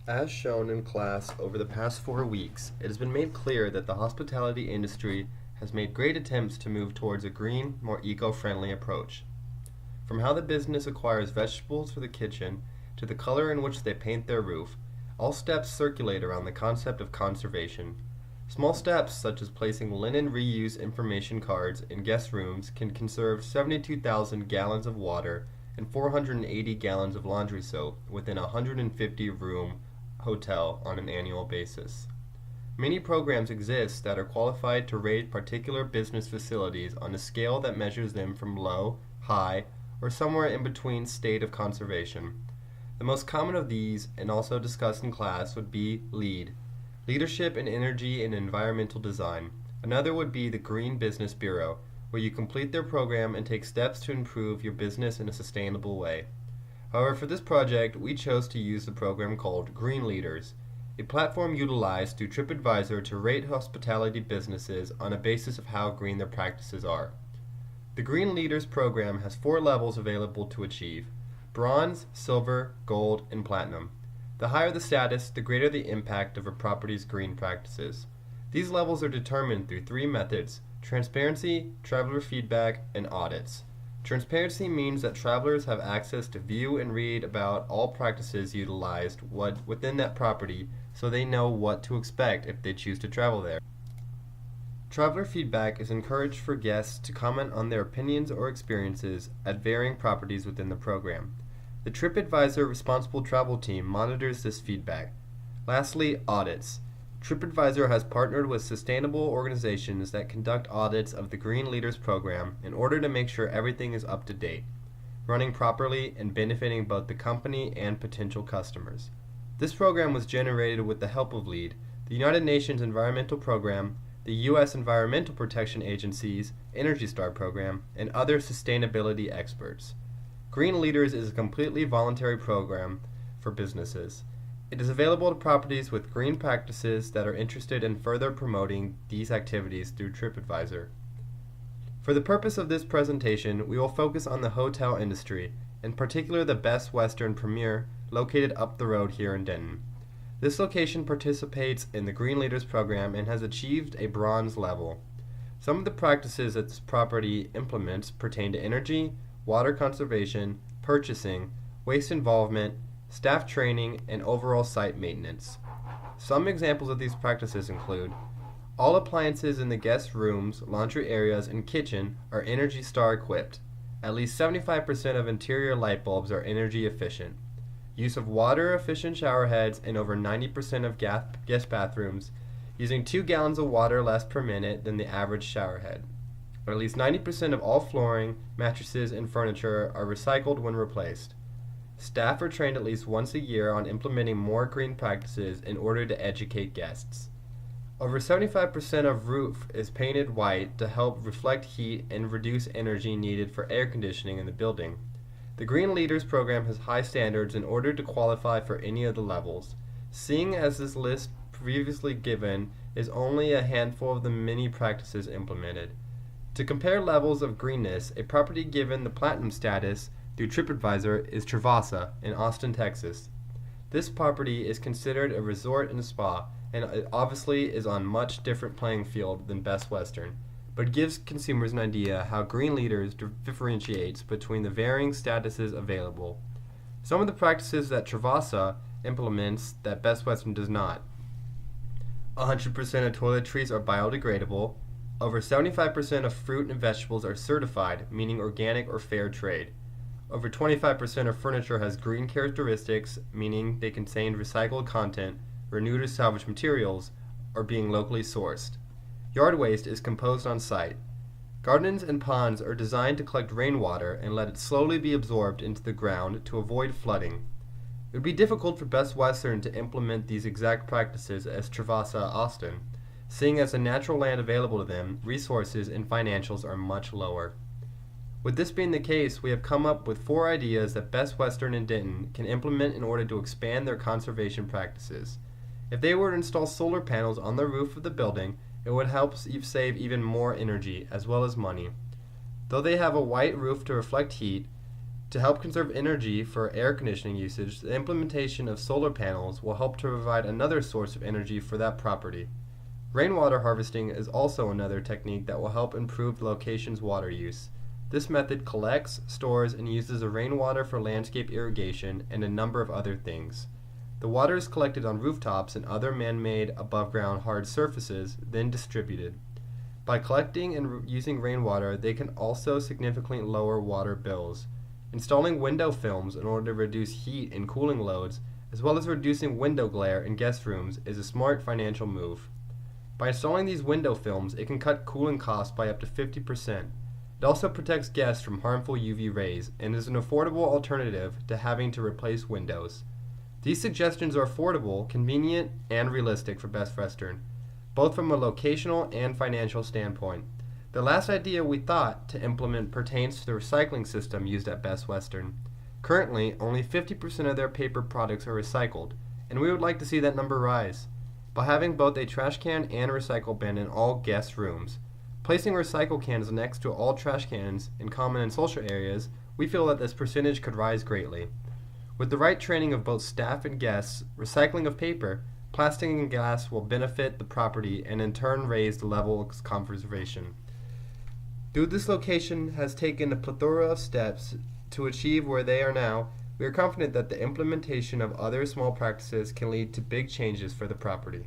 As shown in class over the past 4 weeks, it has been made clear that the hospitality industry has made great attempts to move towards a green, more eco-friendly approach. From how the business acquires vegetables for the kitchen to the color in which they paint their roof, all steps circulate around the concept of conservation. Small steps such as placing linen reuse information cards in guest rooms can conserve 72,000 gallons of water and 480 gallons of laundry soap within a 150-room hotel on an annual basis. Many programs exist that are qualified to rate particular business facilities on a scale that measures them from low, high, or somewhere in between state of conservation. The most common of these, and also discussed in class, would be LEED, Leadership in Energy and Environmental Design. Another would be the Green Business Bureau, where you complete their program and take steps to improve your business in a sustainable way. However, for this project, we chose to use the program called Green Leaders, a platform utilized through TripAdvisor to rate hospitality businesses on a basis of how green their practices are. The Green Leaders program has 4 levels available to achieve: bronze, silver, gold, and platinum. The higher the status, the greater the impact of a property's green practices. These levels are determined through 3 methods: transparency, traveler feedback, and audits. Transparency means that travelers have access to view and read about all practices utilized within that property, so they know what to expect if they choose to travel there. Traveler feedback is encouraged for guests to comment on their opinions or experiences at varying properties within the program. The TripAdvisor Responsible Travel team monitors this feedback. Lastly, audits. TripAdvisor has partnered with sustainable organizations that conduct audits of the Green Leaders program in order to make sure everything is up to date, running properly, and benefiting both the company and potential customers. This program was generated with the help of LEED, the United Nations Environmental Program, the U.S. Environmental Protection Agency's Energy Star program, and other sustainability experts. Green Leaders is a completely voluntary program for businesses. It is available to properties with green practices that are interested in further promoting these activities through TripAdvisor. For the purpose of this presentation, we will focus on the hotel industry, in particular the Best Western Premier, located up the road here in Denton. This location participates in the Green Leaders program and has achieved a bronze level. Some of the practices that this property implements pertain to energy, water conservation, purchasing, waste involvement, staff training, and overall site maintenance. Some examples of these practices include: all appliances in the guest rooms, laundry areas, and kitchen are Energy Star equipped. At least 75% of interior light bulbs are energy efficient. Use of water efficient shower heads in over 90% of guest bathrooms, using 2 gallons of water less per minute than the average shower head. At least 90% of all flooring, mattresses, and furniture are recycled when replaced. Staff are trained at least once a year on implementing more green practices in order to educate guests. Over 75% of roof is painted white to help reflect heat and reduce energy needed for air conditioning in the building. The Green Leaders program has high standards in order to qualify for any of the levels. Seeing as this list previously given is only a handful of the many practices implemented. To compare levels of greenness, a property given the platinum status through TripAdvisor is Travasa in Austin, Texas. This property is considered a resort and a spa, and it obviously is on much different playing field than Best Western, but gives consumers an idea how Green Leaders differentiates between the varying statuses available. Some of the practices that Travasa implements that Best Western does not: 100% of toiletries are biodegradable. Over 75% of fruit and vegetables are certified, meaning organic or fair trade. Over 25% of furniture has green characteristics, meaning they contain recycled content, renewed or salvaged materials, or being locally sourced. Yard waste is composed on site. Gardens and ponds are designed to collect rainwater and let it slowly be absorbed into the ground to avoid flooding. It would be difficult for Best Western to implement these exact practices as Travasa Austin, seeing as the natural land available to them, resources and financials are much lower. With this being the case, we have come up with 4 ideas that Best Western and Denton can implement in order to expand their conservation practices. If they were to install solar panels on the roof of the building, it would help save even more energy as well as money. Though they have a white roof to reflect heat, To help conserve energy for air conditioning usage, the implementation of solar panels will help to provide another source of energy for that property. Rainwater harvesting is also another technique that will help improve the location's water use. This method collects, stores, and uses the rainwater for landscape irrigation and a number of other things. The water is collected on rooftops and other man-made above-ground hard surfaces, then distributed. By collecting and using rainwater, they can also significantly lower water bills. Installing window films in order to reduce heat and cooling loads, as well as reducing window glare in guest rooms, is a smart financial move. By installing these window films, it can cut cooling costs by up to 50%. It also protects guests from harmful UV rays and is an affordable alternative to having to replace windows. These suggestions are affordable, convenient, and realistic for Best Western, both from a locational and financial standpoint. The last idea we thought to implement pertains to the recycling system used at Best Western. Currently, only 50% of their paper products are recycled, and we would like to see that number rise. By having both a trash can and a recycle bin in all guest rooms, placing recycle cans next to all trash cans in common and social areas, we feel that this percentage could rise greatly. With the right training of both staff and guests, recycling of paper, plastic and glass will benefit the property and in turn raise the level of conservation. Though this location has taken a plethora of steps to achieve where they are now, we are confident that the implementation of other small practices can lead to big changes for the property.